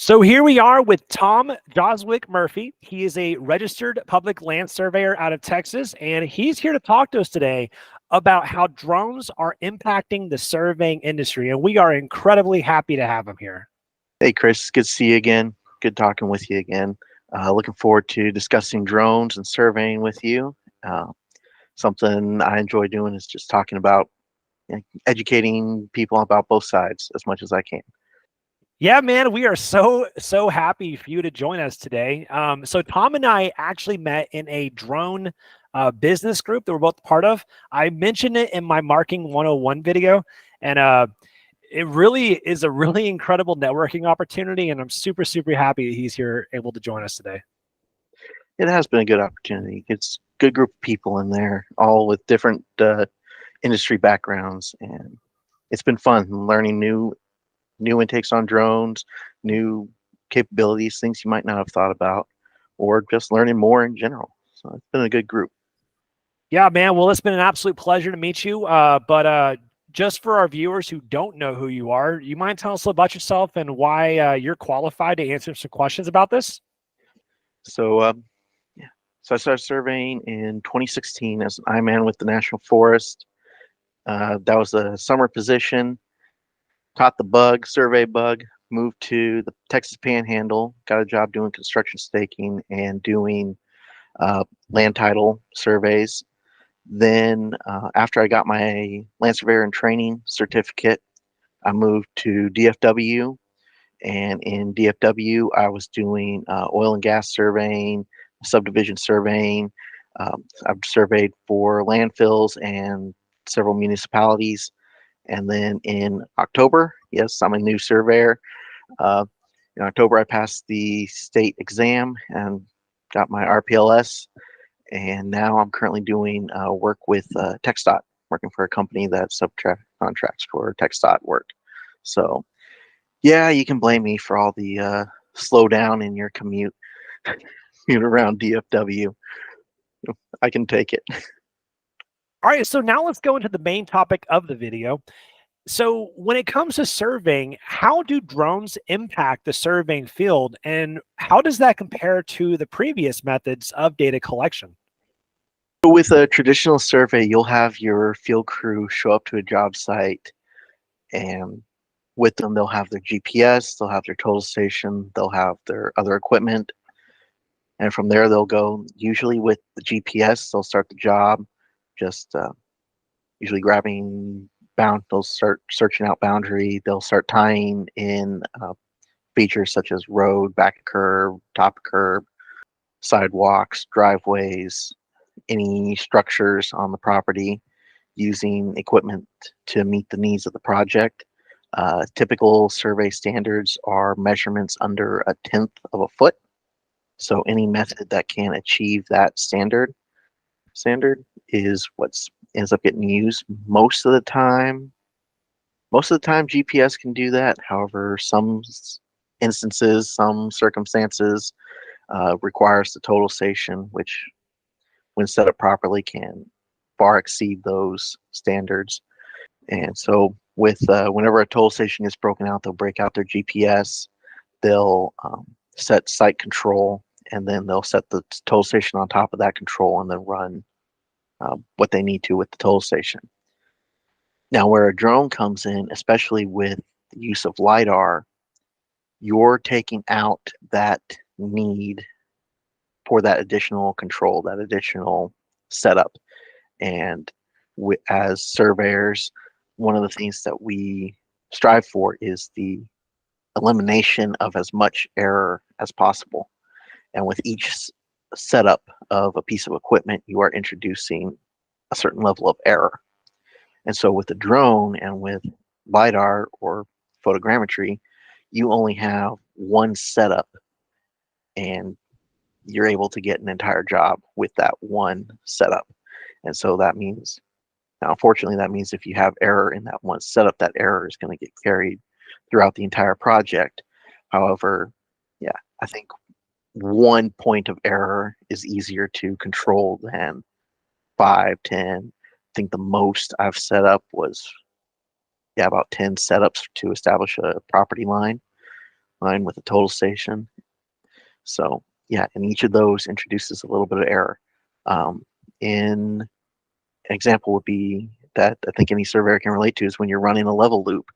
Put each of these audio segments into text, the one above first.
So here we are with Tom Jozwiak-Murphy. He is a registered public land surveyor out of Texas, and he's here to talk to us today about how drones are impacting the surveying industry. And we are incredibly happy to have him here. Hey, Chris, good to see you again. Good talking with you again. Looking forward to discussing drones and surveying with you. Something I enjoy doing is just talking about educating people about both sides as much as I can. Yeah, man, we are so happy for you to join us today. So Tom and I actually met in a drone business group that we're both part of. I mentioned it in my Marking 101 video, and it really is a really incredible networking opportunity, and I'm super happy he's here able to join us today. It has been a good opportunity. It's a good group of people in there, all with different industry backgrounds, and it's been fun learning new intakes on drones, new capabilities, things you might not have thought about, or just learning more in general. So it's been a good group. Yeah, man. Well, it's been an absolute pleasure to meet you. But just for our viewers who don't know who you are, you mind telling us about yourself and why you're qualified to answer some questions about this? So, yeah. So I started surveying in 2016 as an I-man with the National Forest. That was a summer position. Caught the bug, survey bug. Moved to the Texas Panhandle. Got a job doing construction staking and doing land title surveys. Then, after I got my land surveyor and training certificate, I moved to DFW. And in DFW, I was doing oil and gas surveying, subdivision surveying. I've surveyed for landfills and several municipalities. And then in October, yes, I'm a new surveyor. Uh, in October, I passed the state exam and got my RPLS. And now I'm currently doing work with TxDOT, working for a company that subcontracts for TxDOT work. So, yeah, you can blame me for all the slowdown in your commute around DFW. I can take it. All right, so now let's go into the main topic of the video. So when it comes to surveying, how do drones impact the surveying field, and how does that compare to the previous methods of data collection? So with a traditional survey, you'll have your field crew show up to a job site, and with them, they'll have their GPS, they'll have their total station, they'll have their other equipment, and from there they'll go. Usually with the GPS, they'll start the job, just usually grabbing they'll start searching out boundary, they'll start tying in features such as road, back of curb, top of curb, sidewalks, driveways, any structures on the property, using equipment to meet the needs of the project. Typical survey standards are measurements under 1/10 of a foot. So any method that can achieve that standard is what's ends up getting used most of the time. Most of the time, GPS can do that. However, some instances, some circumstances requires the total station, which, when set up properly, can far exceed those standards. And so, with whenever a toll station is broken out, they'll break out their GPS, they'll set site control, and then they'll set the toll station on top of that control and then run what they need to with the toll station. Now, where a drone comes in, especially with the use of LiDAR, you're taking out that need for that additional control, that additional setup. And as surveyors, one of the things that we strive for is the elimination of as much error as possible. And with each setup of a piece of equipment, you are introducing a certain level of error. And so with the drone and with LiDAR or photogrammetry, you only have one setup, and you're able to get an entire job with that one setup. And so that means, now unfortunately, that means if you have error in that one setup, that error is going to get carried throughout the entire project. However, yeah, I think one point of error is easier to control than 5, 10. I think the most I've set up was, yeah, about 10 setups to establish a property line. line with a total station. So yeah, and each of those introduces a little bit of error. In an example would be that I think any surveyor can relate to is when you're running a level loop,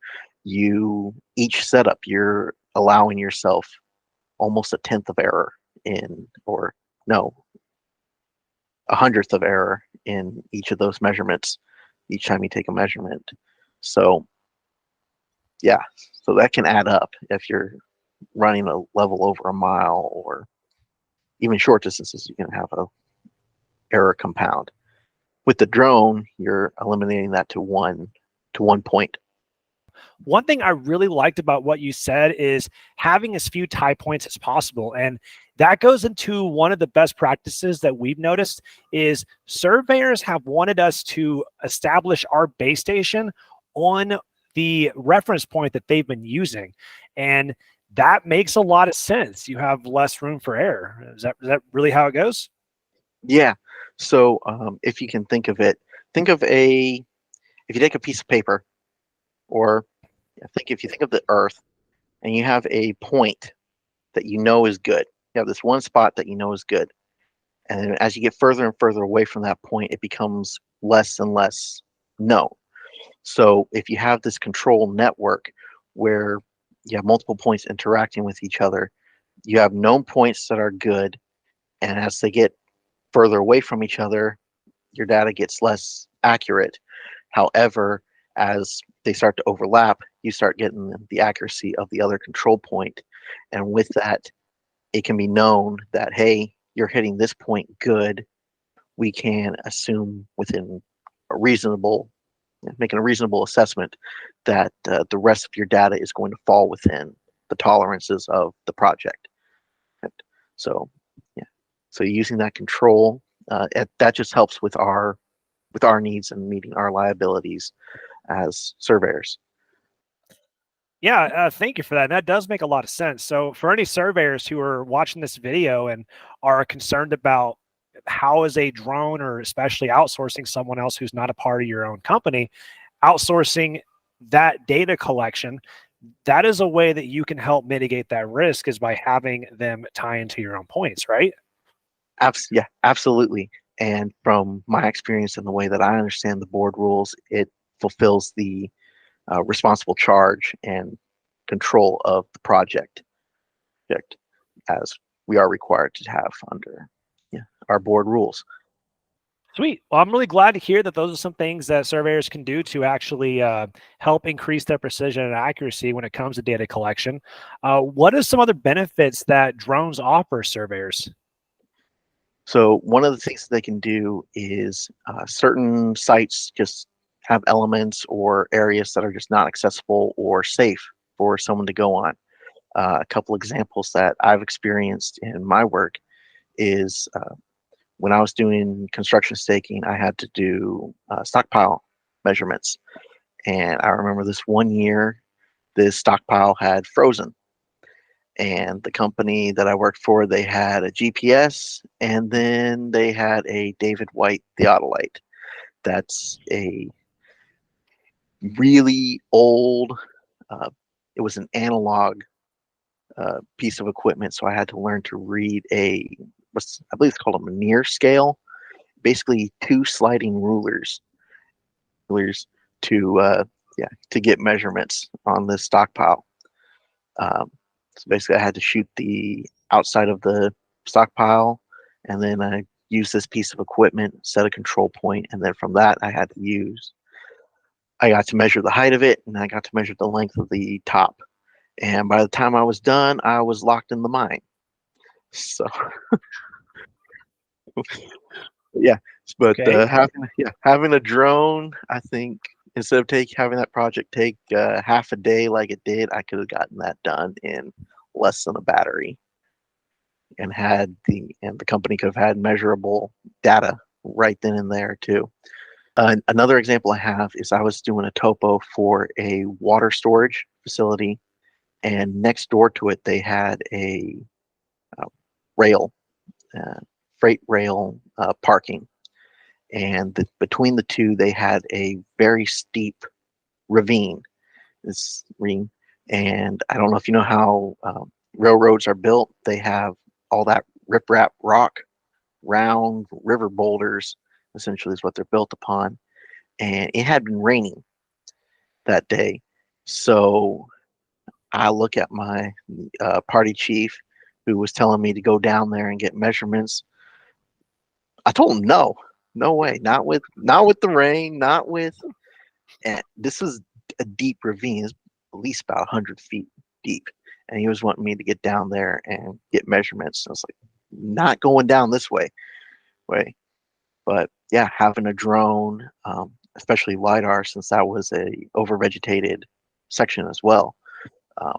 each setup you're allowing yourself almost a tenth of error in, or no, a hundredth of error in each of those measurements each time you take a measurement. So yeah, so that can add up if you're running a level over a mile, or even short distances, you can have a error compound. With the drone, you're eliminating that to one point. One thing I really liked about what you said is having as few tie points as possible. And that goes into one of the best practices that we've noticed is surveyors have wanted us to establish our base station on the reference point that they've been using. And that makes a lot of sense. You have less room for error. Is that really how it goes? Yeah. So if you can think of it, think of if you take a piece of paper, or if you think of the Earth, and you have a point that you know is good. You have this one spot that you know is good. And as you get further and further away from that point, it becomes less and less known. So if you have this control network where you have multiple points interacting with each other, you have known points that are good. And as they get further away from each other, your data gets less accurate. However, as they start to overlap, you start getting the accuracy of the other control point. And with that, it can be known that, hey, you're hitting this point good. We can assume within a reasonable, making a reasonable assessment that the rest of your data is going to fall within the tolerances of the project. So, yeah. So using that control, that just helps with our needs and meeting our liabilities as surveyors. Yeah, thank you for that. And that does make a lot of sense. So, for any surveyors who are watching this video and are concerned about how is a drone, or especially outsourcing someone else who's not a part of your own company, outsourcing that data collection, that is a way that you can help mitigate that risk is by having them tie into your own points, right? Yeah, absolutely. And from my experience and the way that I understand the board rules, it fulfills the responsible charge and control of the project as we are required to have under, yeah, our board rules. Sweet. Well, I'm really glad to hear that those are some things that surveyors can do to actually help increase their precision and accuracy when it comes to data collection. What are some other benefits that drones offer surveyors? So one of the things that they can do is certain sites just have elements or areas that are just not accessible or safe for someone to go on. A couple examples that I've experienced in my work is when I was doing construction staking, I had to do stockpile measurements. And I remember this one year, this stockpile had frozen. And the company that I worked for, they had a GPS, and then they had a David White theodolite. That's a really old, uh, it was an analog piece of equipment. So I had to learn to read I believe it's called a Meniere scale, basically two sliding rulers to get measurements on this stockpile. So basically, I had to shoot the outside of the stockpile, and then I used this piece of equipment, set a control point, and then from that, I got to measure the height of it, and I got to measure the length of the top. And by the time I was done, I was locked in the mine. So yeah, but Okay. having a drone, I think instead of having that project take half a day like it did, I could have gotten that done in less than a battery, and the company could have had measurable data right then and there too. Another example I have is I was doing a topo for a water storage facility, and next door to it they had a uh, rail, uh, freight rail parking, and between the two they had a very steep ravine. This ravine And I don't know if you know how railroads are built. They have all that riprap rock, round river boulders, essentially is what they're built upon. And it had been raining that day. So I look at my party chief who was telling me to go down there and get measurements. I told him no, no way, not with the rain, not with. And this is a deep ravine, it's at least about 100 feet deep, and he was wanting me to get down there and get measurements. I was like, not going down this way. But yeah, having a drone, especially LiDAR, since that was a overvegetated section as well. Um,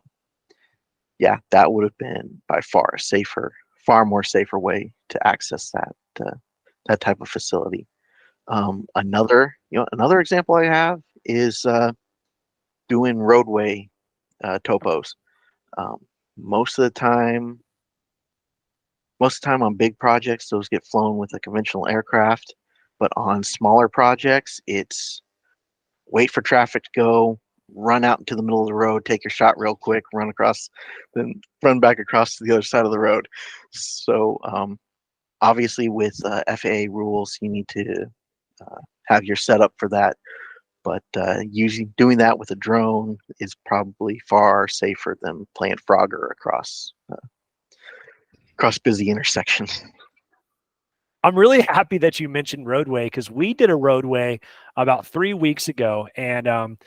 yeah, that would have been by far a safer, far more safer way to access that type of facility. Another example I have is doing roadway topos. Um, most of the time, on big projects, those get flown with a conventional aircraft. But on smaller projects, it's wait for traffic to go, run out into the middle of the road, take your shot real quick, run across, then run back across to the other side of the road. So obviously, with FAA rules, you need to have your setup for that. But doing that with a drone is probably far safer than playing Frogger across busy intersections. I'm really happy that you mentioned roadway because we did a roadway about 3 weeks ago, and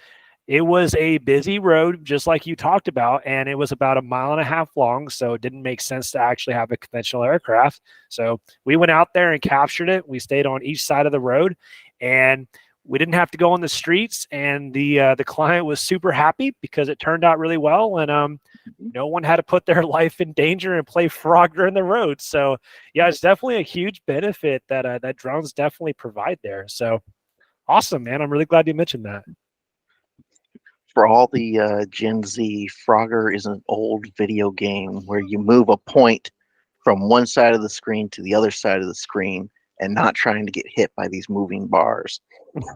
it was a busy road, just like you talked about, and it was about 1.5 miles long, so it didn't make sense to actually have a conventional aircraft. So we went out there and captured it. We stayed on each side of the road, and we didn't have to go on the streets, and the client was super happy because it turned out really well, and no one had to put their life in danger and play Frogger in the road. So yeah, it's definitely a huge benefit that that drones definitely provide there. So awesome, man! I'm really glad you mentioned that. For all the Gen Z, Frogger is an old video game where you move a point from one side of the screen to the other side of the screen and not trying to get hit by these moving bars.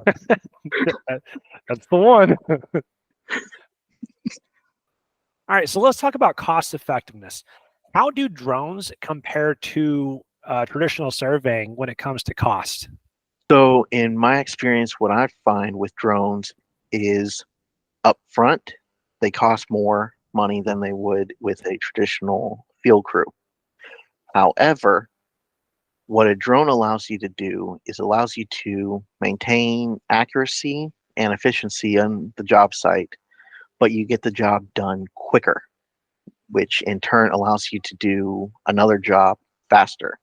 That's the one. All right, so let's talk about cost effectiveness. How do drones compare to traditional surveying when it comes to cost? So, in my experience, what I find with drones is up front, they cost more money than they would with a traditional field crew. However, what a drone allows you to do is allows you to maintain accuracy and efficiency on the job site, but you get the job done quicker, which in turn allows you to do another job faster.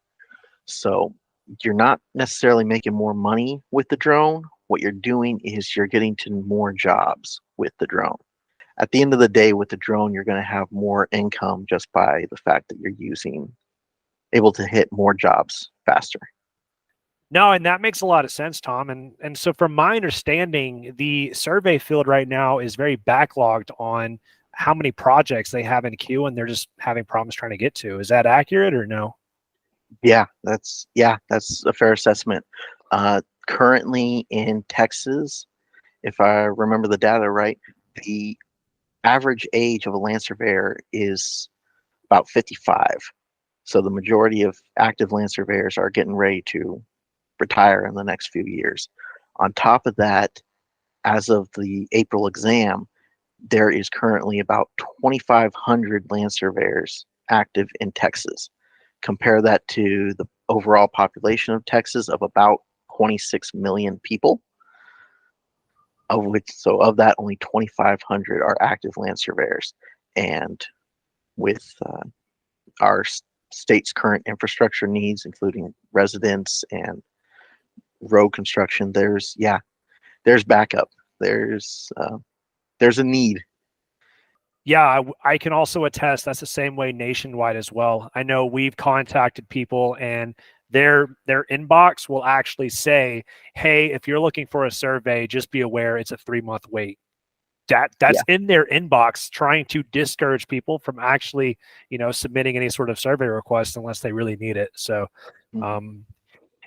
So you're not necessarily making more money with the drone. What you're doing is you're getting to more jobs with the drone. At the end of the day, with the drone, you're going to have more income just by the fact that you're able to hit more jobs faster. No, and that makes a lot of sense, Tom. And so from my understanding, the survey field right now is very backlogged on how many projects they have in queue, and they're just having problems trying to get to. Is that accurate or no? Yeah, that's a fair assessment. Currently in Texas, if I remember the data right, the average age of a land surveyor is about 55. So the majority of active land surveyors are getting ready to retire in the next few years. On top of that, as of the April exam, there is currently about 2,500 land surveyors active in Texas. Compare that to the overall population of Texas of about 26 million people, of that, only 2,500 are active land surveyors. And with our state's current infrastructure needs, including residents and road construction, there's backup. There's a need. Yeah, I can also attest that's the same way nationwide as well. I know we've contacted people and their inbox will actually say, "Hey, if you're looking for a survey, just be aware it's a 3-month wait." That's Yeah. in their inbox, trying to discourage people from actually, submitting any sort of survey request unless they really need it. So, um,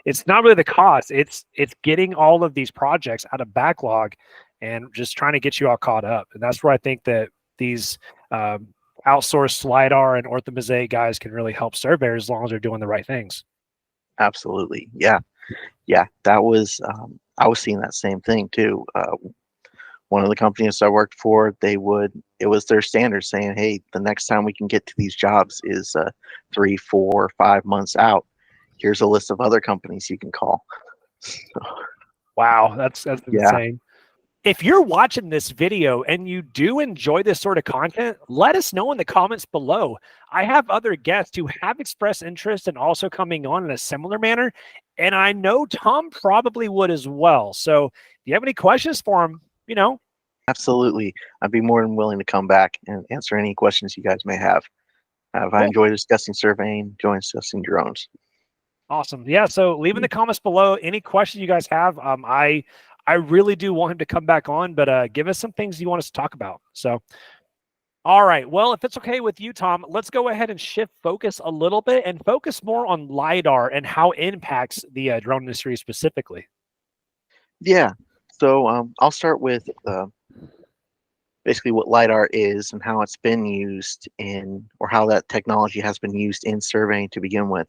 it's not really the cost; it's getting all of these projects out of backlog and just trying to get you all caught up. And that's where I think that these outsourced LiDAR and orthomosaic guys can really help surveyors as long as they're doing the right things. Absolutely. Yeah. Yeah. That was, I was seeing that same thing too. One of the companies I worked for, it was their standard saying, hey, the next time we can get to these jobs is 3, 4, 5 months out. Here's a list of other companies you can call. So, wow, that's yeah, insane. If you're watching this video and you do enjoy this sort of content, let us know in the comments below. I have other guests who have expressed interest in also coming on in a similar manner, and I know Tom probably would as well. So if you have any questions for him, absolutely. I'd be more than willing to come back and answer any questions you guys may have. I cool. enjoy discussing surveying, enjoy discussing drones. Awesome. Yeah. So leave in the comments below any questions you guys have. I really do want him to come back on, but give us some things you want us to talk about. So, all right. Well, if it's okay with you, Tom, let's go ahead and shift focus a little bit and focus more on LiDAR and how it impacts the drone industry specifically. Yeah. So I'll start with basically what LiDAR is and how it's been used or how that technology has been used in surveying to begin with.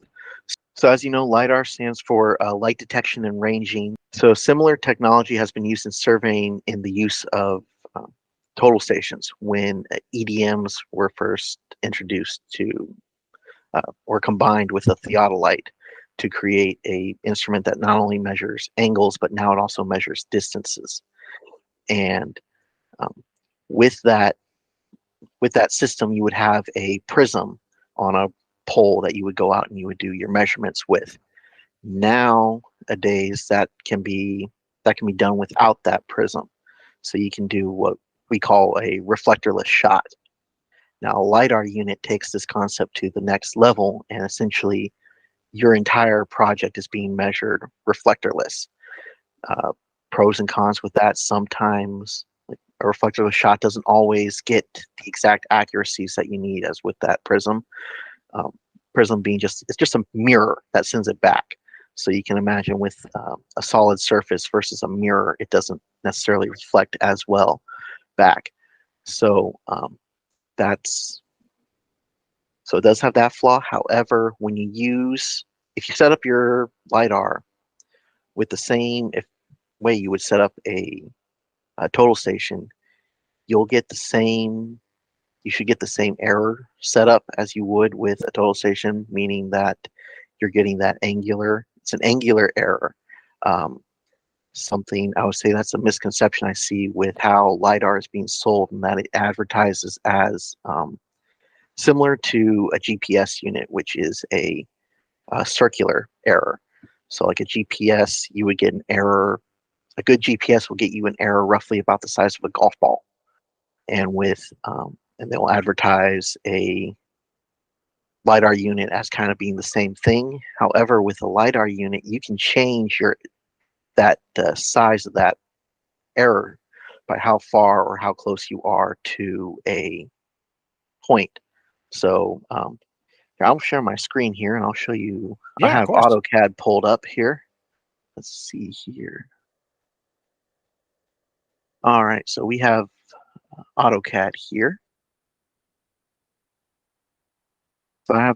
So as you know, LiDAR stands for light detection and ranging. So similar technology has been used in surveying in the use of total stations when EDMs were first introduced to or combined with a theodolite to create a instrument that not only measures angles, but now it also measures distances. And um, with that system, you would have a prism on a pole that you would go out and you would do your measurements with. Nowadays, that can be done without that prism. So you can do what we call a reflectorless shot. Now, a LiDAR unit takes this concept to the next level, and essentially, your entire project is being measured reflectorless. Uh, Pros and cons with that. Sometimes a reflectorless shot doesn't always get the exact accuracies that you need, as with that prism. Um, Prism being it's just a mirror that sends it back. So you can imagine with a solid surface versus a mirror, it doesn't necessarily reflect as well back. So that's so it does have that flaw. However, if you set up your LiDAR with the same way you would set up a total station, you'll get the same you should get the same error setup as you would with a total station, meaning that you're getting it's an angular error. Something I would say that's a misconception I see with how LiDAR is being sold, and that it advertises as similar to a GPS unit, which is a circular error. So like a GPS, you would get an error. A good GPS will get you an error roughly about the size of a golf ball. And and they'll advertise a LiDAR unit as kind of being the same thing. However, with a LiDAR unit, you can change that size of that error by how far or how close you are to a point. So I'll share my screen here and I'll show you. I Yeah, of have course. AutoCAD pulled up here. Let's see here. All right, so we have AutoCAD here. So I have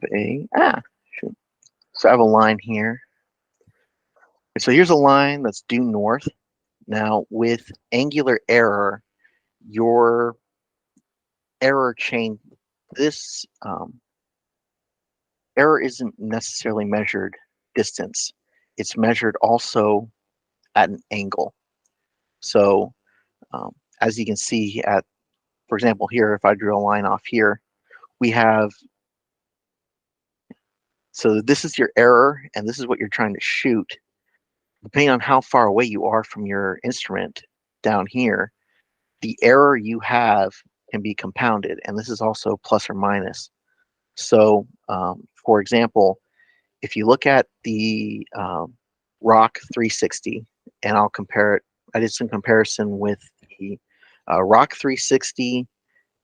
so I have a line here. So here's a line that's due north. Now with angular error, your error chain, this error isn't necessarily measured distance. It's measured also at an angle. So as you can see for example, here, if I drew a line off here, we have, so this is your error and this is what you're trying to shoot. Depending on how far away you are from your instrument down here, the error you have can be compounded, and this is also plus or minus. So, for example, if you look at the Rock 360, and I'll compare it, I did some comparison with the Rock 360,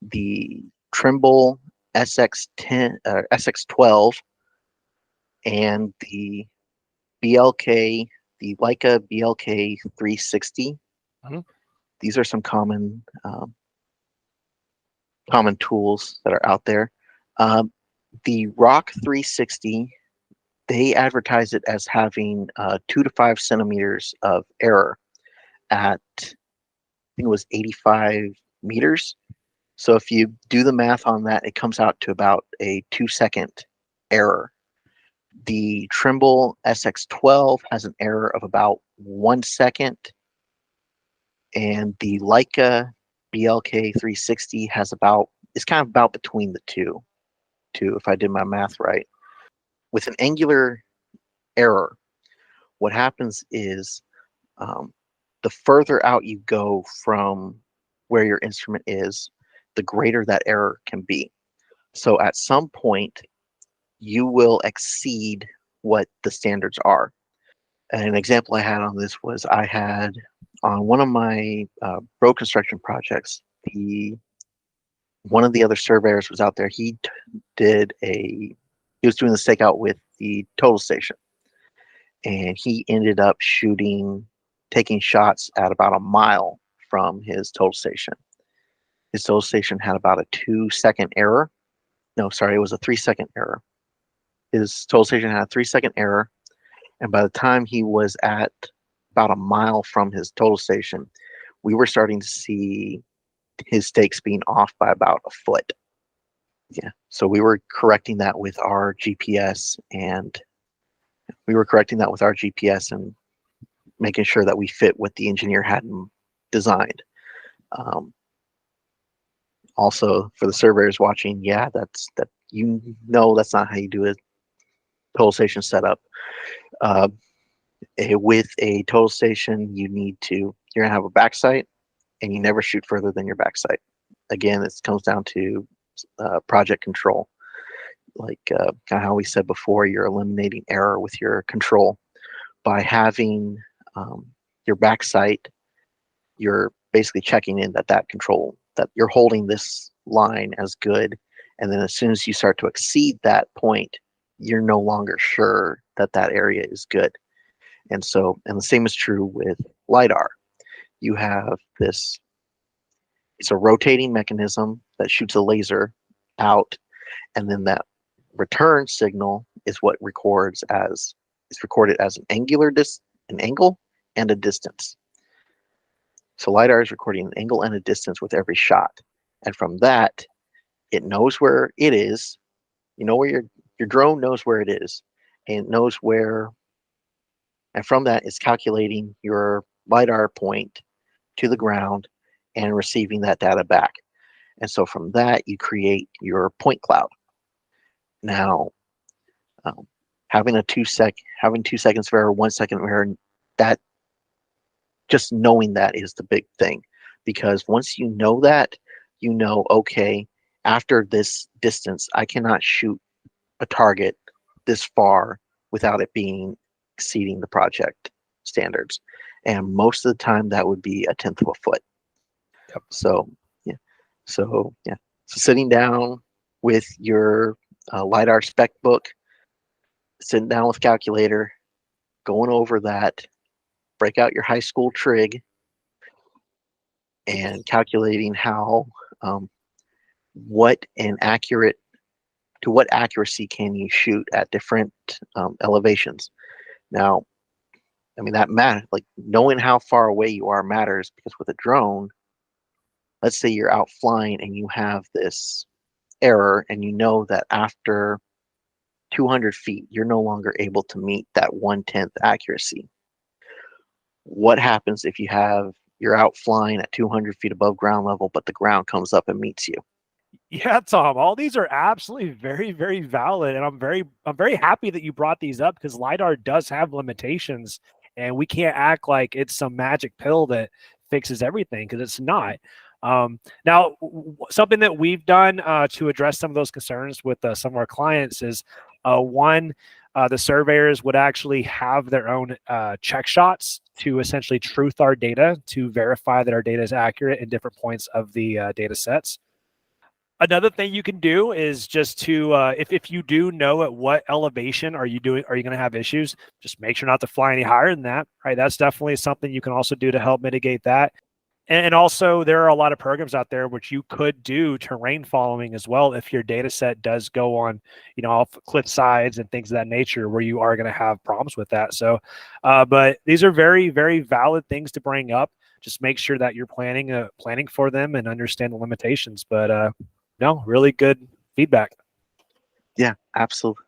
the Trimble SX12, and the BLK, the Leica BLK 360. Mhm. These are some common common tools that are out there. Um, the Rock 360, they advertise it as having 2 to 5 centimeters of error at, I think it was 85 meters. So if you do the math on that, it comes out to about a 2 second error. The Trimble SX12 has an error of about 1 second, and the Leica BLK 360 has about, it's kind of about between the two, if I did my math right. With an angular error, what happens is um, the further out you go from where your instrument is, the greater that error can be. So at some point, you will exceed what the standards are. And an example I had on this was I had on one of my road construction projects, one of the other surveyors was out there. He was doing the stakeout with the total station, and he ended up taking shots at about a mile from his total station. His total station had about a 2 second error. No, sorry, it was a 3 second error. His total station had a 3 second error, and by the time he was at about a mile from his total station, we were starting to see his stakes being off by about a foot. Yeah. So we were correcting that with our GPS, and making sure that we fit what the engineer had designed. Um, Also, for the surveyors watching, yeah, that's not how you do a total station setup. Uh, with a total station, you're gonna have a back sight, and you never shoot further than your back sight. Again, this comes down to project control. Like kind of how we said before, you're eliminating error with your control by having your back sight. You're basically checking in that control, that you're holding this line as good, and then as soon as you start to exceed that point, you're no longer sure that area is good. And the same is true with LiDAR. You have this, it's a rotating mechanism that shoots a laser out, and then that return signal is recorded as an an angle and a distance. So LiDAR is recording an angle and a distance with every shot. And from that, it knows where it is. You know where your drone knows where it is. And it knows where, and from that, it's calculating your LiDAR point to the ground and receiving that data back. And so from that, you create your point cloud. Now, um, having 2 seconds of error, 1 second of error, that just knowing that is the big thing, because once you know that, okay, after this distance, I cannot shoot a target this far without it exceeding the project standards. And most of the time, that would be a tenth of a foot. Yep. So, yeah. So sitting down with your LiDAR spec book, sitting down with calculator, going over that, break out your high school trig, and calculating how what accuracy can you shoot at different elevations. Now, I mean, that matters. Like, knowing how far away you are matters, because with a drone, let's say you're out flying and you have this error, and you know that after 200 feet, you're no longer able to meet that 1/10 accuracy. What happens if you're out flying at 200 feet above ground level, but the ground comes up and meets you? Yeah, Tom, all these are absolutely very, very valid. And I'm very happy that you brought these up, because LiDAR does have limitations, and we can't act like it's some magic pill that fixes everything, because it's not. Now, something that we've done to address some of those concerns with some of our clients is one, the surveyors would actually have their own check shots to essentially truth our data, to verify that our data is accurate in different points of the data sets. Another thing you can do is just to, if you do know at what elevation are you going to have issues, just make sure not to fly any higher than that, right? That's definitely something you can also do to help mitigate that. And also, there are a lot of programs out there which you could do terrain following as well if your data set does go on, off cliff sides and things of that nature, where you are going to have problems with that. So, but these are very, very valid things to bring up. Just make sure that you're planning for them and understand the limitations. But no, really good feedback. Yeah, absolutely.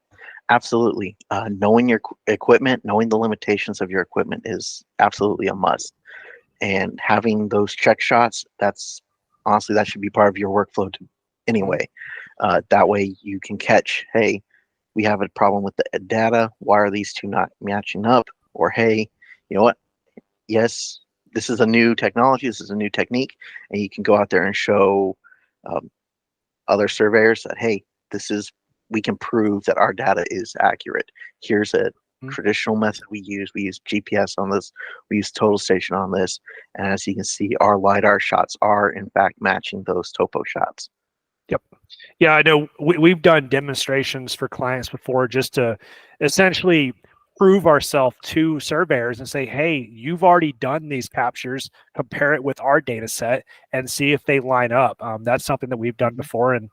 Absolutely. Knowing your equipment, knowing the limitations of your equipment is absolutely a must. And having those check shots, that's honestly, that should be part of your workflow anyway. That way you can catch, hey, we have a problem with the data. Why are these two not matching up? Or, hey, you know what? Yes, this is a new technology. This is a new technique. And you can go out there and show um, other surveyors that, hey, this is, we can prove that our data is accurate. Here's a traditional method we use. We use GPS on this. We use total station on this. And as you can see, our LiDAR shots are in fact matching those topo shots. Yep. Yeah, I know we've done demonstrations for clients before just to essentially prove ourselves to surveyors and say, hey, you've already done these captures, compare it with our data set and see if they line up. That's something that we've done before, and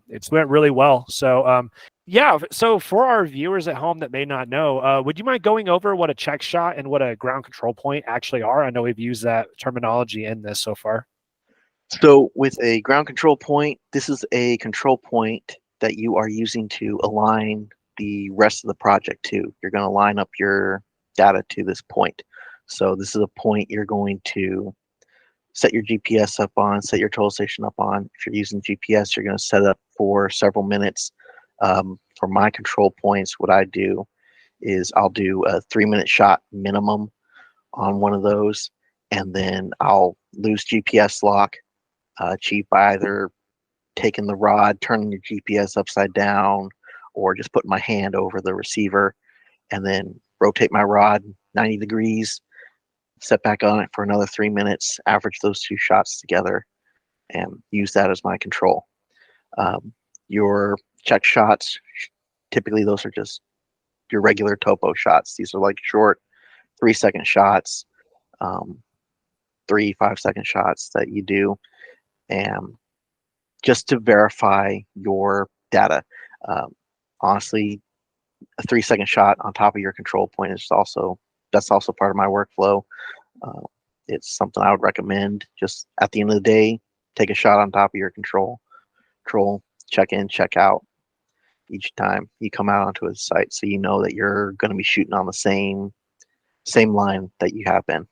it's went really well. So yeah, so for our viewers at home that may not know, would you mind going over what a check shot and what a ground control point actually are? I know we've used that terminology in this so far. So with a ground control point, this is a control point that you are using to align the rest of the project to. You're going to line up your data to this point. So this is a point you're going to set your GPS up on, set your total station up on. If you're using GPS, you're going to set it up for several minutes. For my control points, what I do is I'll do a 3-minute shot minimum on one of those, and then I'll lose GPS lock, achieved by either taking the rod, turning your GPS upside down, or just putting my hand over the receiver, and then rotate my rod 90 degrees, set back on it for another 3 minutes, average those two shots together, and use that as my control. Your check shots, typically those are just your regular topo shots. These are like short 3-second shots, 3 5-second shots that you do, and just to verify your data. Honestly, a 3-second shot on top of your control point is that's also part of my workflow. It's something I would recommend. Just at the end of the day, take a shot on top of your control, check in, check out each time you come out onto a site, so you know that you're going to be shooting on the same line that you have been.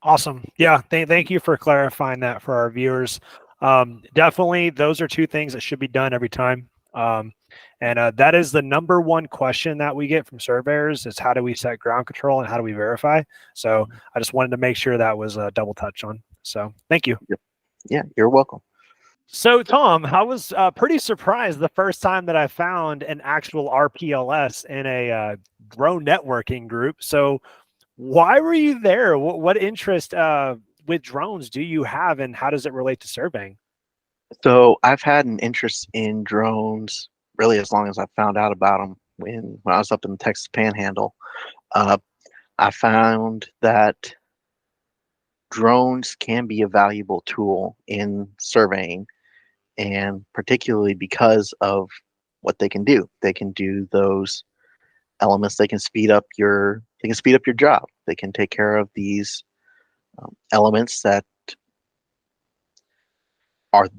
Awesome. Yeah. Thank you for clarifying that for our viewers. Definitely, those are two things that should be done every time. And that is the number one question that we get from surveyors is how do we set ground control and how do we verify? So I just wanted to make sure that was a double touch on. So thank you. Yeah, you're welcome. So Tom, I was pretty surprised the first time that I found an actual RPLS in a drone networking group. So why were you there? What interest with drones do you have, and how does it relate to surveying? So I've had an interest in drones really as long as I found out about them. When I was up in the Texas Panhandle, I found that drones can be a valuable tool in surveying, and particularly because of what they can do. They can do those elements. They can speed up your job. They can take care of these elements that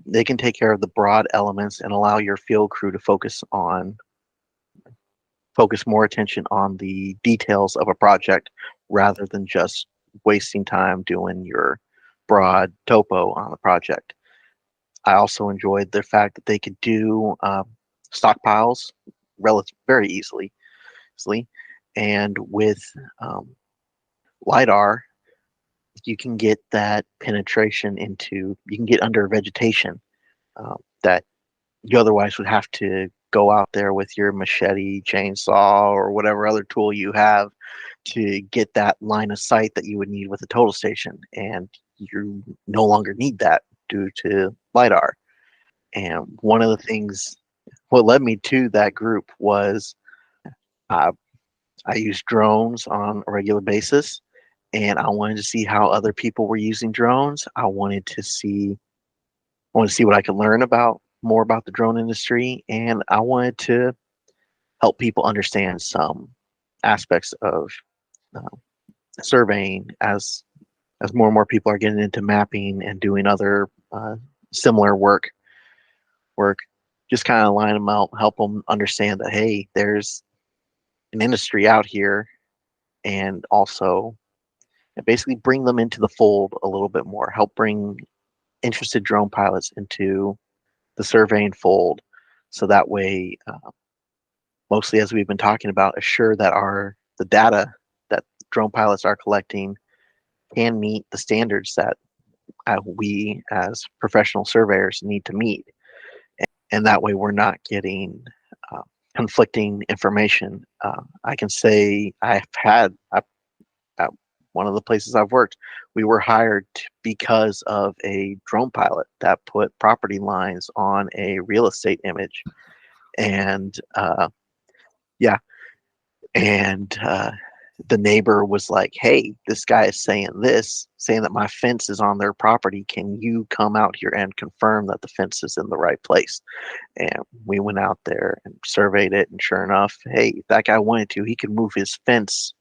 they can take care of the broad elements and allow your field crew to focus more attention on the details of a project rather than just wasting time doing your broad topo on the project. I also enjoyed the fact that they could do stockpiles very easily. And with LiDAR, you can get that penetration you can get under vegetation that you otherwise would have to go out there with your machete, chainsaw, or whatever other tool you have to get that line of sight that you would need with a total station. And you no longer need that due to LiDAR. And one of the things, what led me to that group was I use drones on a regular basis, and I wanted to see how other people were using drones. I wanted to see what I could learn about more about the drone industry, and I wanted to help people understand some aspects of uh, surveying as more and more people are getting into mapping and doing other similar work. Just kind of line them out, help them understand that, hey, there's an industry out here, and also basically bring them into the fold a little bit more, help bring interested drone pilots into the surveying fold, so that way, mostly as we've been talking about, assure that the data that drone pilots are collecting can meet the standards that we as professional surveyors need to meet, and that way we're not getting uh, conflicting information. I can say at one of the places I've worked, we were hired because of a drone pilot that put property lines on a real estate image, and yeah, and the neighbor was like, "Hey, this guy is saying saying that my fence is on their property. Can you come out here and confirm that the fence is in the right place?" And we went out there and surveyed it, and sure enough, hey, if that guy wanted to, he could move his fence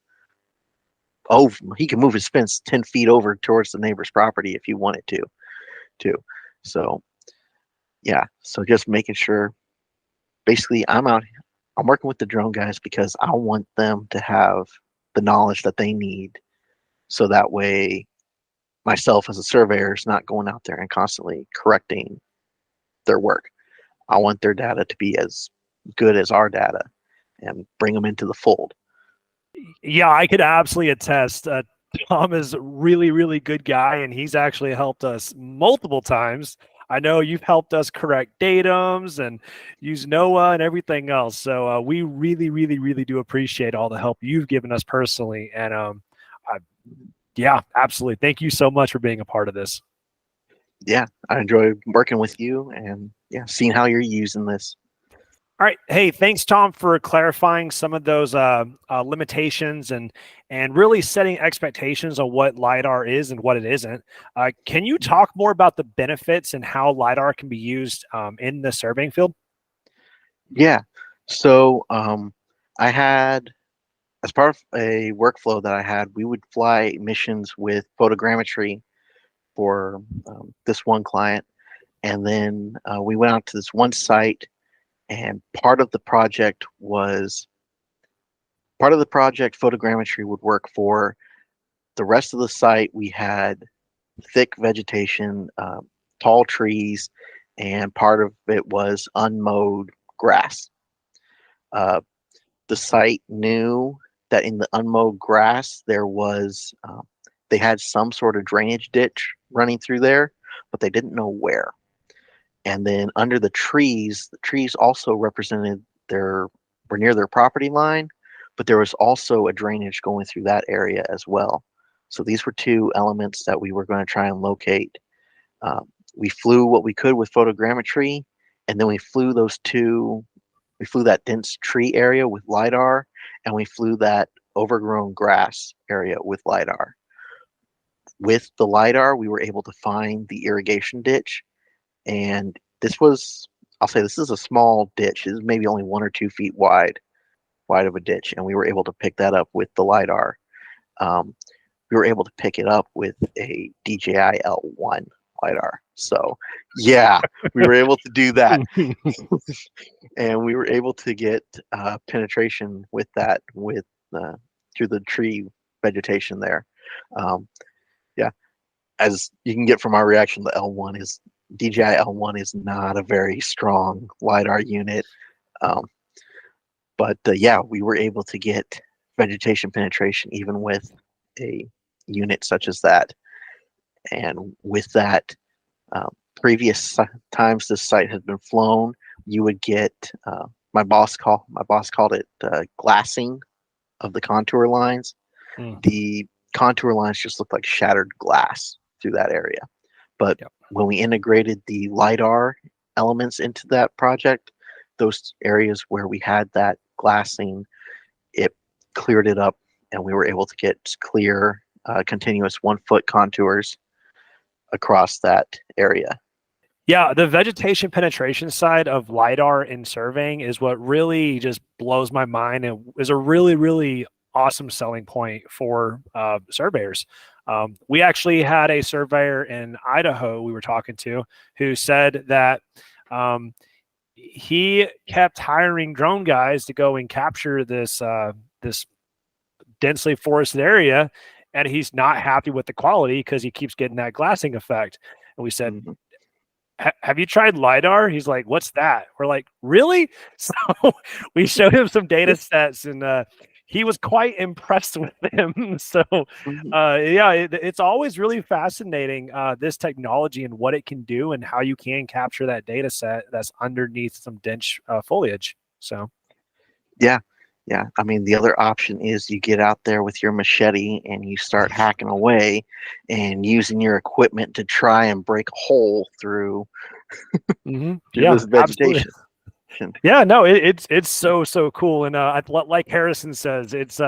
over. He could move his fence 10 feet over towards the neighbor's property if he wanted to, too. So yeah, so just making sure. Basically, I'm working with the drone guys because I want them to have the knowledge that they need, so that way myself as a surveyor is not going out there and constantly correcting their work. I want their data to be as good as our data and bring them into the fold. Yeah, I could absolutely attest. Tom is a really, really good guy, and he's actually helped us multiple times. I know you've helped us correct datums and use NOAA and everything else. So we really, really, really do appreciate all the help you've given us personally. And I, yeah, absolutely. Thank you so much for being a part of this. Yeah, I enjoy working with you, and yeah, seeing how you're using this. All right. Hey, thanks, Tom, for clarifying some of those limitations and really setting expectations on what LiDAR is and what it isn't. Can you talk more about the benefits and how LiDAR can be used in the surveying field? Yeah. So I had, as part of a workflow that I had, we would fly missions with photogrammetry for this one client. And then we went out to this one site, and part of the project photogrammetry would work for. The rest of the site, we had thick vegetation, tall trees, and part of it was unmowed grass. Uh, the site knew that in the unmowed grass they had some sort of drainage ditch running through there, but they didn't know where. And then under the trees also represented were near their property line, but there was also a drainage going through that area as well. So these were two elements that we were going to try and locate. We flew what we could with photogrammetry, and then we flew that dense tree area with LiDAR, and we flew that overgrown grass area with LiDAR. With the LiDAR, we were able to find the irrigation ditch, and I'll say this is a small ditch. It's maybe only 1 or 2 feet wide of a ditch, and we were able to pick that up with the LiDAR. Um, we were able to pick it up with a DJI L1 LiDAR. So yeah, we were able to do that. And we were able to get penetration with that through the tree vegetation there. Um, yeah, as you can get from our reaction, the L1 is DJI L1 is not a very strong LiDAR unit. Um, but yeah, we were able to get vegetation penetration even with a unit such as that. And with that, previous times this site has been flown, you would get my boss called it glassing of the contour lines. The contour lines just looked like shattered glass through that area. But Yep. when we integrated the LiDAR elements into that project, those areas where we had that glassing, it cleared it up, and we were able to get clear continuous 1 foot contours across that area. Yeah, the vegetation penetration side of LiDAR in surveying is what really just blows my mind and is a really, really awesome selling point for surveyors. We actually had a surveyor in Idaho we were talking to who said that he kept hiring drone guys to go and capture this densely forested area, and he's not happy with the quality because he keeps getting that glassing effect. And we said, Mhm. have you tried LiDAR? He's like, what's that? We're like, really? So we showed him some data sets, and he was quite impressed with them. So Mhm. yeah, it's always really fascinating, this technology and what it can do and how you can capture that data set that's underneath some dense foliage. So Yeah. Yeah. I mean, the other option is you get out there with your machete and you start hacking away and using your equipment to try and break a hole through yeah, this absolutely. vegetation. Yeah, no, it's so cool, and like Harrison says, it's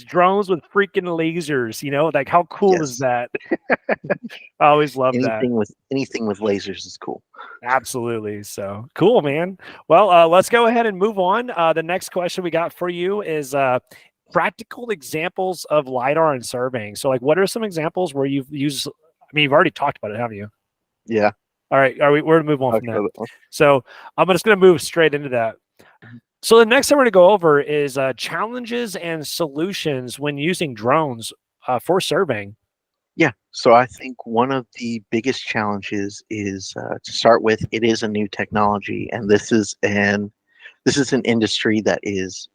drones with freaking lasers. You know, like how cool is Yes. that? I always love that. Anything with lasers is cool. Absolutely. So cool, man. Well, let's go ahead and move on. The next question we got for you is practical examples of LiDAR and surveying. So, like, what are some examples where you've used? I mean, you've already talked about it, haven't you? Yeah. All right, we're gonna move on from Talked that. about it more. So, I'm just gonna move straight into that. So, the next thing we're gonna go over is challenges and solutions when using drones for surveying. Yeah. So I think one of the biggest challenges is to start with. It is a new technology, and this is an industry that is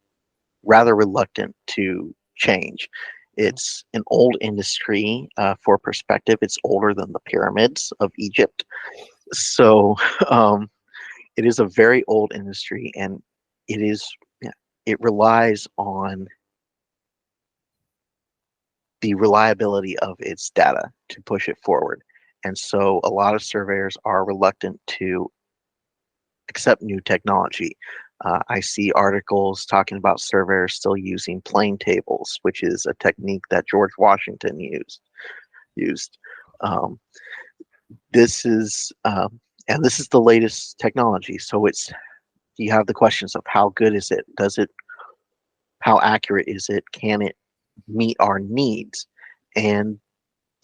rather reluctant to change. It's an old industry. For perspective, it's older than the pyramids of Egypt. So um, it is a very old industry, and it is yeah, it relies on the reliability of its data to push it forward. And so a lot of surveyors are reluctant to accept new technology. I see articles talking about surveyors still using plane tables, which is a technique that George Washington used. Um, this is and this is the latest technology. So it's you have the questions of how good is it? How accurate is it? Can it meet our needs? And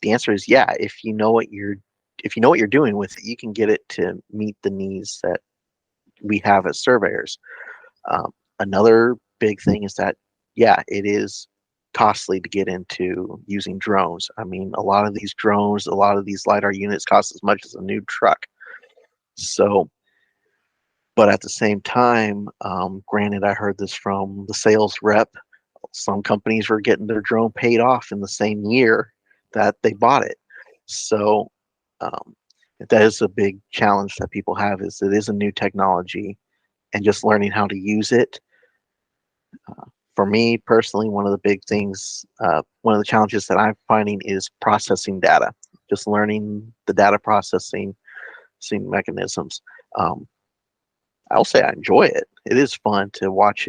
the answer is yeah. If you know what you're doing with it, you can get it to meet the needs that we have as surveyors. Another big thing is that, yeah, it is costly to get into using drones. I mean, a lot of these drones, a lot of these LiDAR units cost as much as a new truck. So, but at the same time, granted, I heard this from the sales rep. Some companies were getting their drone paid off in the same year that they bought it. So, um, that is a big challenge that people have. Is it is a new technology, and just learning how to use it. For me personally, one of the big things, one of the challenges that I'm finding is processing data. Just learning the data processing mechanisms. Um, I'll say I enjoy it. It is fun to watch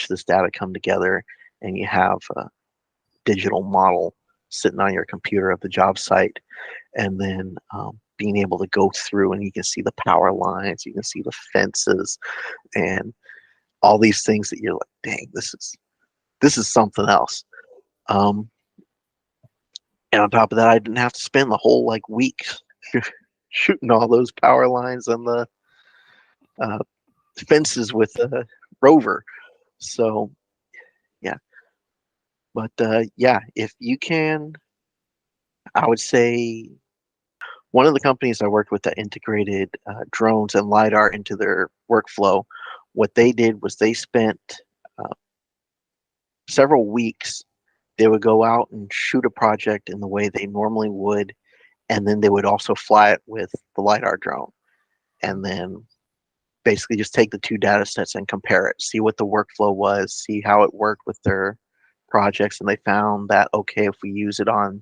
this data come together, and you have a digital model sitting on your computer of the job site, and then being able to go through and you can see the power lines, you can see the fences, and all these things that you're like, dang, this is something else. Um, and on top of that, I didn't have to spend the whole like week shooting all those power lines and the uh, fences with a rover. So yeah, but yeah, if you can, I would say one of the companies I worked with that integrated drones and LiDAR into their workflow, what they did was they spent uh, several weeks. They would go out and shoot a project in the way they normally would, and then they would also fly it with the LiDAR drone, and then basically just take the two data sets and compare it, see what the workflow was, see how it worked with their projects, and they found that okay, if we use it on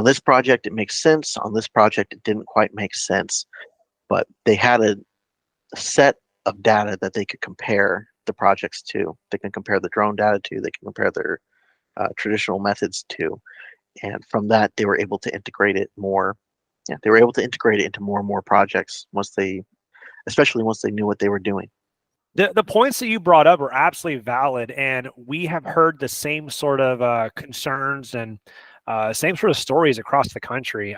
this project, it makes sense. On this project, it didn't quite make sense, but they had a set of data that they could compare the projects to. They can compare the drone data to. They can compare their traditional methods to. And from that, they were able to integrate it more. Yeah, they were able to integrate it into more and more projects especially once they knew what they were doing. The points that you brought up are absolutely valid, and we have heard the same sort of concerns and same sort of stories across the country.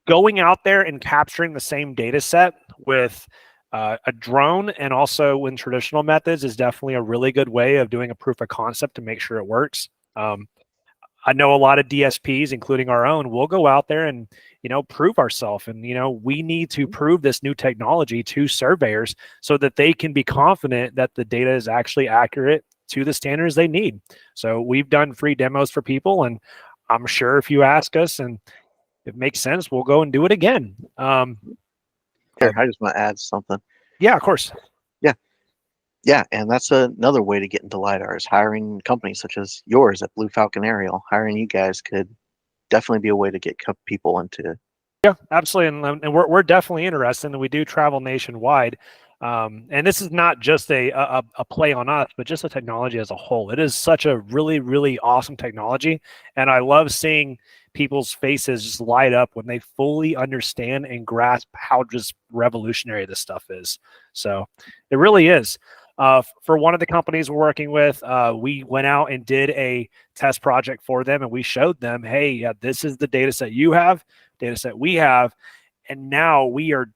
Going out there and capturing the same data set with a drone and also in traditional methods is definitely a really good way of doing a proof of concept to make sure it works. I know a lot of DSPs, including our own, will go out there and, prove ourselves. And, we need to prove this new technology to surveyors so that they can be confident that the data is actually accurate to the standards they need. So we've done free demos for people, and I'm sure if you ask us and if it makes sense, we'll go and do it again. Here, I just want to add something. Yeah, of course. Yeah, and that's another way to get into LiDAR is hiring companies such as yours at Blue Falcon Aerial. Hiring you guys could definitely be a way to get people into. Yeah, absolutely, and we're definitely interested, and we do travel nationwide. And this is not just a play on us, but just the technology as a whole. It is such a really, really awesome technology, and I love seeing people's faces just light up when they fully understand and grasp how just revolutionary this stuff is. So it really is. For one of the companies we're working with, we went out and did a test project for them, and we showed them, hey, yeah, this is the data set you have, data set we have, and now we are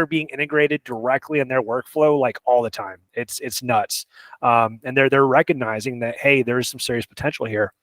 being integrated directly in their workflow like all the time. It's nuts, and they're recognizing that, hey, there's some serious potential here.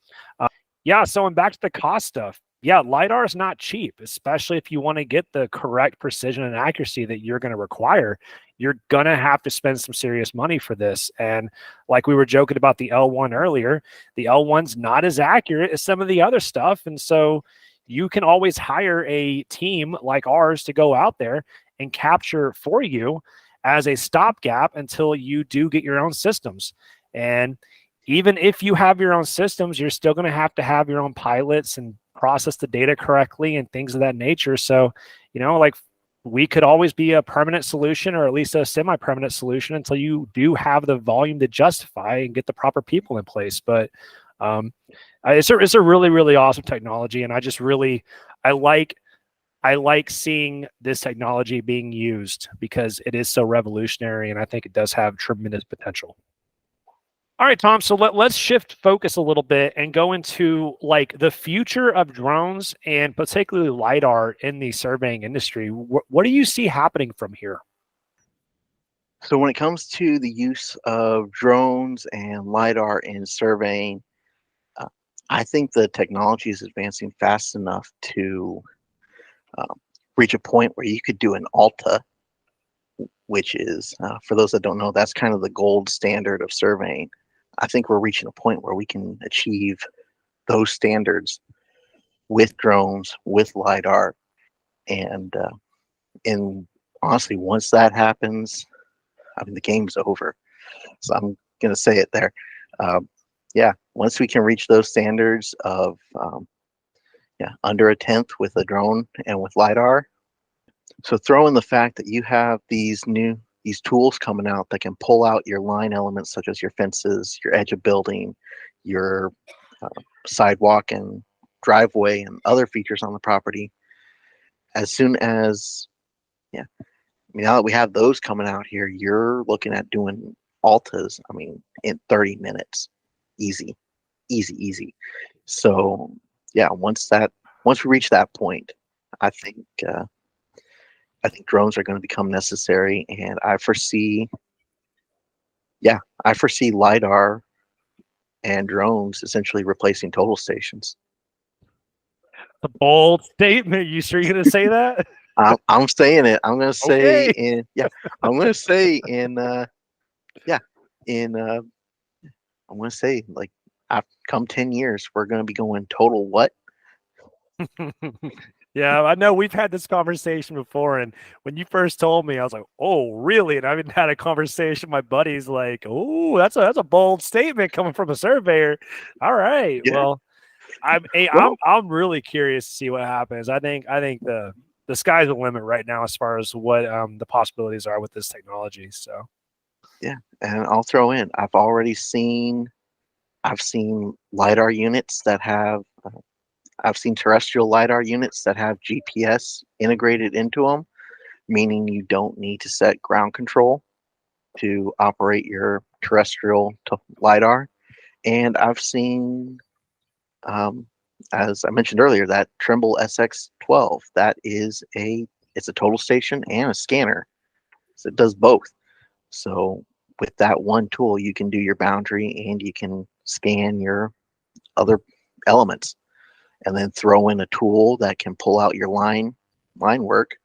Yeah, so and back to the cost stuff. Yeah, LiDAR is not cheap, especially if you want to get the correct precision and accuracy that you're going to require. You're going to have to spend some serious money for this. And like we were joking about the L1 earlier, the L1's not as accurate as some of the other stuff. And so you can always hire a team like ours to go out there and capture for you as a stopgap until you do get your own systems. And even if you have your own systems, you're still going to have your own pilots and process the data correctly and things of that nature. So, like we could always be a permanent solution or at least a semi-permanent solution until you do have the volume to justify and get the proper people in place. But it's a really, really awesome technology. And I like seeing this technology being used because it is so revolutionary. And I think it does have tremendous potential. All right, Tom. So let's shift focus a little bit and go into like the future of drones and particularly LiDAR in the surveying industry. What do you see happening from here? So when it comes to the use of drones and LiDAR in surveying, I think the technology is advancing fast enough to reach a point where you could do an ALTA, which is, for those that don't know, that's kind of the gold standard of surveying. I think we're reaching a point where we can achieve those standards with drones, with LiDAR, and honestly, once that happens, I mean, the game's over. So I'm going to say it there. Yeah, once we can reach those standards of under a tenth with a drone and with LiDAR. So throw in the fact that you have these tools coming out that can pull out your line elements such as your fences, your edge of building, your sidewalk and driveway and other features on the property. As soon as, I mean, now that we have those coming out here, you're looking at doing ALTAs, I mean, in 30 minutes. Easy. So yeah, once we reach that point, I think drones are going to become necessary, and I foresee LiDAR and drones essentially replacing total stations. A bold statement. You sure you're going to say that? I'm saying it. I'm going to say Okay. I'm going to say I'm going to say like come 10 years, we're going to be going total what? Yeah, I know we've had this conversation before, and when you first told me, I was like, "Oh, really?" And I haven't had a conversation. My buddy's like, "Oh, that's a bold statement coming from a surveyor." All right, Yeah. well, I'm really curious to see what happens. I think the sky's the limit right now as far as what the possibilities are with this technology. So yeah, and I'll throw in, I've already seen I've seen LiDAR units that have, I've seen terrestrial LiDAR units that have GPS integrated into them, meaning you don't need to set ground control to operate your terrestrial LiDAR. And I've seen, um, as I mentioned earlier, that Trimble SX12. It's a total station and a scanner, so it does both. So with that one tool, you can do your boundary and you can scan your other elements, and then throw in a tool that can pull out your line work.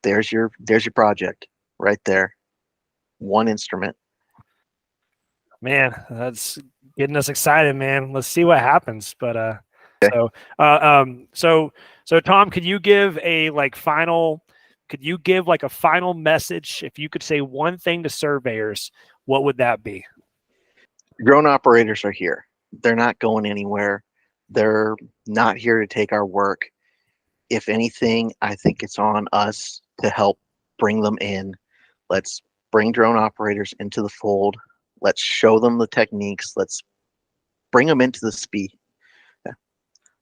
There's your project right there. One instrument. Man, that's getting us excited, man. Let's see what happens. But Okay. so uh, um, so so Tom, could you give a final message? If you could say one thing to surveyors, what would that be? Drone operators are here. They're not going anywhere. They're not here to take our work. If anything, I think it's on us to help bring them in. Let's bring drone operators into the fold. Let's show them the techniques. Let's bring them into the speed.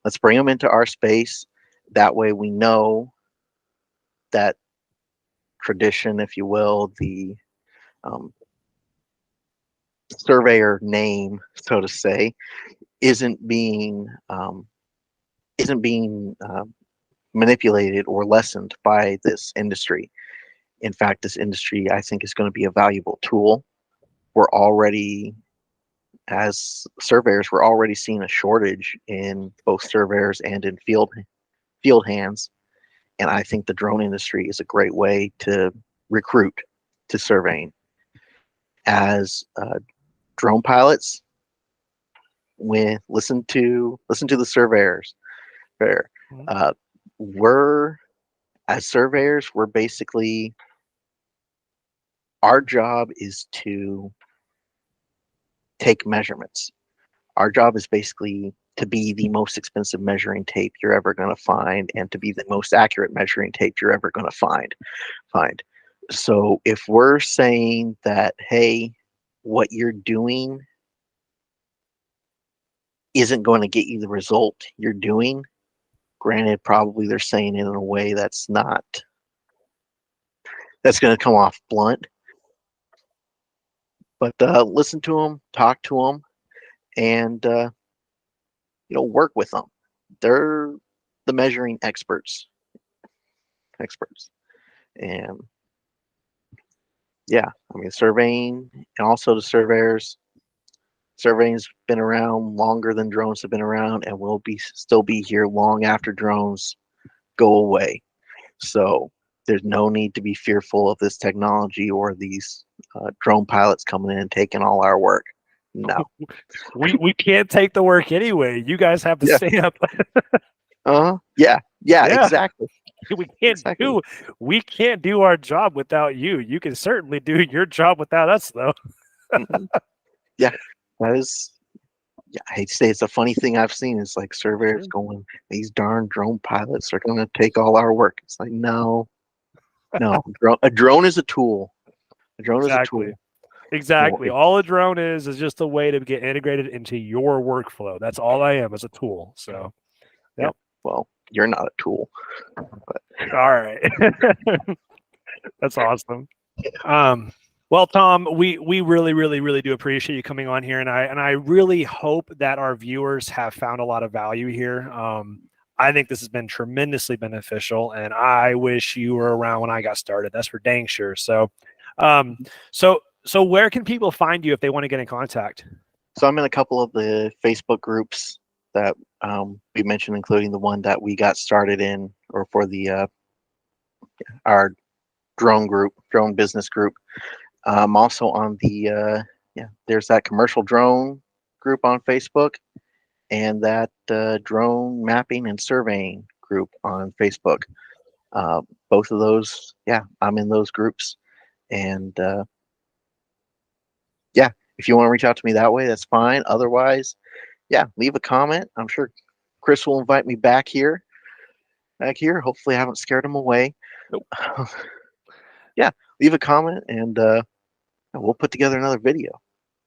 Let's bring them into our space. That way we know that tradition, if you will, the um, surveyor name, so to say, isn't being um, isn't being manipulated or lessened by this industry. In fact, this industry, I think, is going to be a valuable tool. We're already, as surveyors, we're already seeing a shortage in both surveyors and in field hands. And I think the drone industry is a great way to recruit to surveying. As drone pilots, when listen to the surveyors. Uh, we're as surveyors, we're basically, our job is to take measurements. Our job is basically to be the most expensive measuring tape you're ever going to find, and to be the most accurate measuring tape you're ever going to find. So if we're saying that, hey, what you're doing isn't going to get you the result you're doing, granted, probably they're saying it in a way that's going to come off blunt, but listen to them, talk to them, and work with them. They're the measuring experts. And yeah, I mean, surveying, and also the surveyors. Surveying's been around longer than drones have been around, and will still be here long after drones go away. So there's no need to be fearful of this technology or these drone pilots coming in and taking all our work. No. We can't take the work anyway. You guys have to Yeah. stamp. Yeah. Yeah. Exactly. We can't do our job without you. You can certainly do your job without us, though. Yeah, that is. Yeah, I hate to say it's a funny thing I've seen. It's like surveyors going, these darn drone pilots are going to take all our work. It's like, no. A drone is a tool. A drone is a tool. Exactly. All a drone is just a way to get integrated into your workflow. That's all I am, as a tool. So, yep. Yeah, well, you're not a tool. But. All right. That's awesome. Well, Tom, we really do appreciate you coming on here, and I really hope that our viewers have found a lot of value here. I think this has been tremendously beneficial, and I wish you were around when I got started. That's for dang sure. So, so where can people find you if they want to get in contact? So I'm in a couple of the Facebook groups that we mentioned, including the one that we got started in, or for the our drone business group. Also on the there's that commercial drone group on Facebook, and that drone mapping and surveying group on Facebook. Both of those, I'm in those groups, and if you want to reach out to me that way, that's fine. Otherwise, leave a comment. I'm sure Chris will invite me back here. Hopefully I haven't scared him away. Nope. Leave a comment, and we'll put together another video.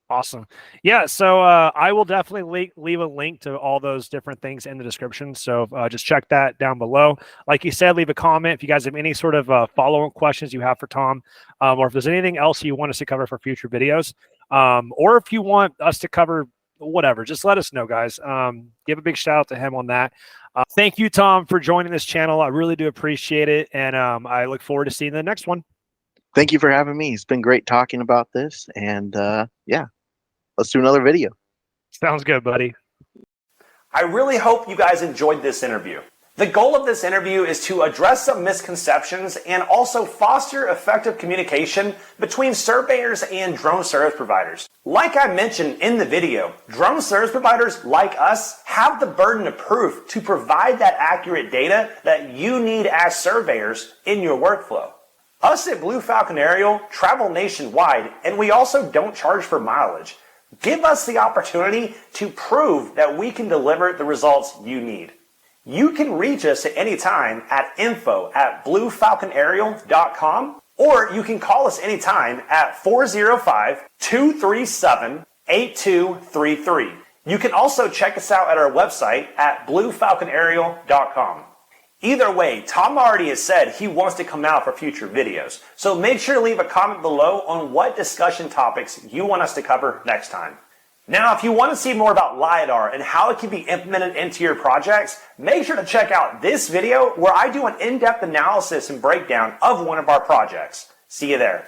Awesome. Yeah. So I will definitely leave a link to all those different things in the description. So just check that down below. Like you said, leave a comment if you guys have any sort of follow-up questions you have for Tom, or if there's anything else you want us to cover for future videos, or if you want us to cover whatever, just let us know, guys. Give a big shout out to him on that. Thank you, Tom, for joining this channel. I really do appreciate it. And I look forward to seeing the next one. Thank you for having me. It's been great talking about this. And yeah, let's do another video. Sounds good, buddy. I really hope you guys enjoyed this interview. The goal of this interview is to address some misconceptions and also foster effective communication between surveyors and drone service providers. Like I mentioned in the video, drone service providers like us have the burden of proof to provide that accurate data that you need as surveyors in your workflow. Us at Blue Falcon Aerial travel nationwide, and we also don't charge for mileage. Give us the opportunity to prove that we can deliver the results you need. You can reach us at any time at info@bluefalconaerial.com, or you can call us anytime at 405-237-8233. You can also check us out at our website at bluefalconaerial.com. Either way, Tom already has said he wants to come out for future videos, so make sure to leave a comment below on what discussion topics you want us to cover next time. Now, if you want to see more about LiDAR and how it can be implemented into your projects, make sure to check out this video where I do an in-depth analysis and breakdown of one of our projects. See you there.